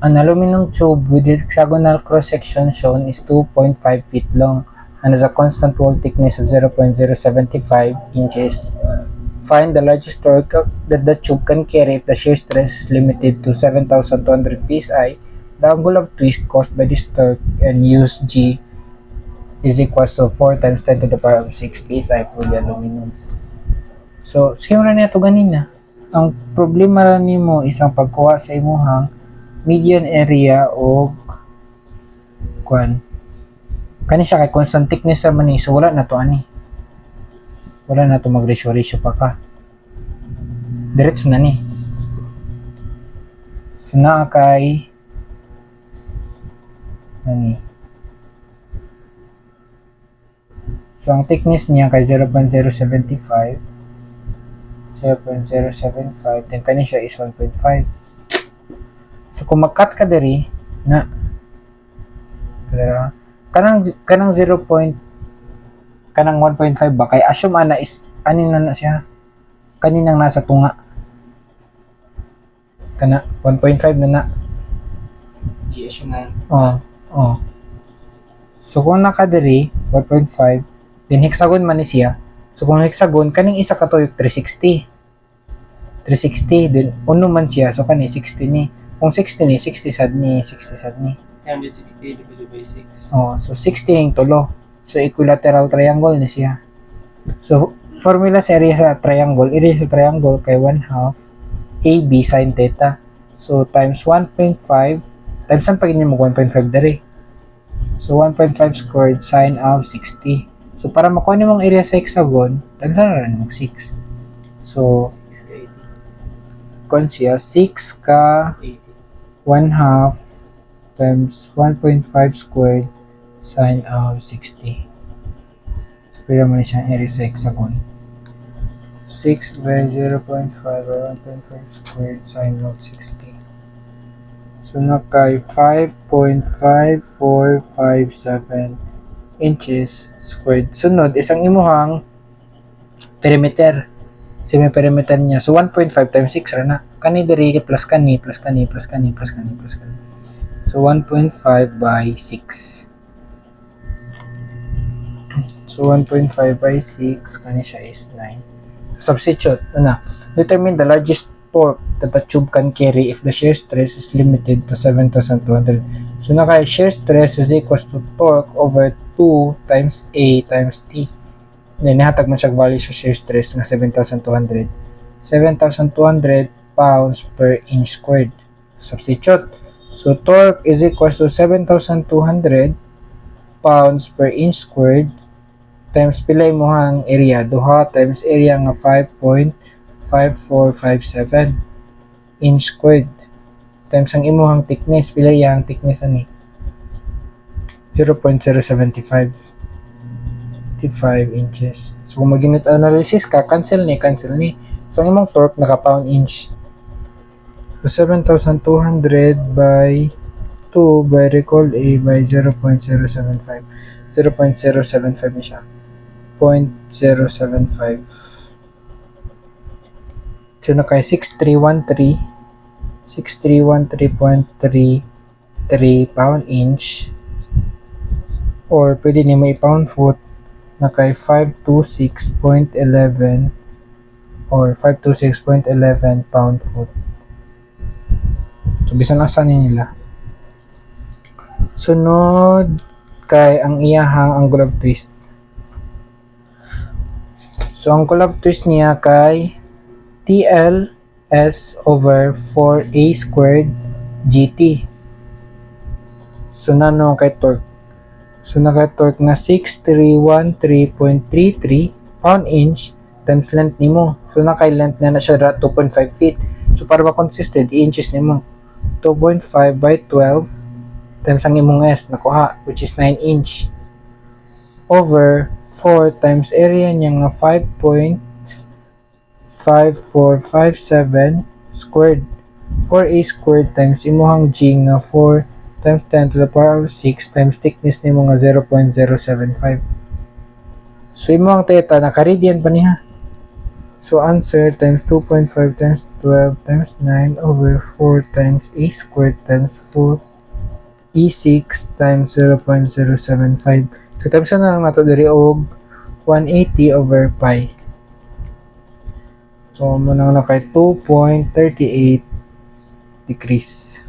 An aluminum tube with hexagonal cross-section shown is 2.5 feet long and has a constant wall thickness of 0.075 inches. Find the largest torque that the tube can carry if the shear stress is limited to 7,200 psi. The angle of twist caused by this torque and use G is equals to 4 times 10 to the power of 6 psi for the aluminum. So, same ra na ito ganina. Ang problema ra nimo is ang pagkuha sa imuhang median area o kani siya kay constant thickness naman ni, so wala na to ani. Wala na to mag-ratio pa ka. Diretso na ni. So na kay ani. So ang thickness niya kay 0.075 then kani siya is 1.5. So kung mag-cut ka diri na kanang 0. Kanang 1.5 ba kay assume ana is anin na siya kaninang nasa tunga kana 1.5 na i-assume na. So kung naka diri 1.5 then hexagon man ni siya, so kung hexagon kaning isa ka tuyok 360 then uno man siya, so kani 60 ni, kung 60 ni 60 sad ni 360 divided by 6. so 60 ning tulo, so equilateral triangle ni siya. So formula sa area sa triangle kay 1/2 AB sin theta, so times 1.5 times saan pag mo 1.5 dari, so 1.5 squared sine of 60. So para makuha ni mong area sa hexagon times na rin mag 6, so 6 ka 80. kung siya 6 ka 1/2 times 1.5 squared sine of 60. So pila mo ni siya area sa hexagon, 6 by 0.5 or 1.5 squared sine of 60. So nakay 5.5457 inches squared. Sunod isang imuhang perimeter, semi-perimeter niya. So 1.5 times 6 ra na. Kani diri plus kani. So 1.5 by 6. So 1.5 by 6 kani siya is 9. Substitute na. Determine the largest torque that the tube can carry if the shear stress is limited to 7,200. So naka shear stress is equals to torque over 2 times A times T. Then nihatag man siya value sa shear stress nga 7,200. 7,200 pounds per inch squared. Substitute. So torque is equals to 7,200 pounds per inch squared times pila imuhang area, duha times area nga 5.5457 inch squared times ang imuhang thickness, pila yang thickness ani 0.075 inches. So kung mag-unit analysis ka, cancel ni. So ang imong torque naka pound inch, so 7,200 by 2 by recall A by 0.075 ni siya 0.075. So nakay 6313.33 pound inch, or pwede ni may pound foot na kay 526.11 or 526.11 pound foot. So bisan asa ni nila. Sunod kay ang iyahang angle of twist. So ang angle of twist niya kay TL S over 4A squared GT. So nano kay torque. So naka-torque nga 6313.33 pound inch times length nimo. So nakay length na siya 2.5 feet. So para ma-consistent, i-inches nimo. 2.5 by 12 times ang imong S nakuha, which is 9 inch. Over 4 times area niya nga 5.5457 squared. 4A squared times imuhang G nga 4 times 10 to the power of 6 times thickness ni mga 0.075. So imo ang theta, naka-radian pa niya. So answer times 2.5 times 12 times 9 over 4 times a squared times 4 e6 times 0.075. So times na lang nato diri og 180 over pi. So muna na kay 2.38 degrees.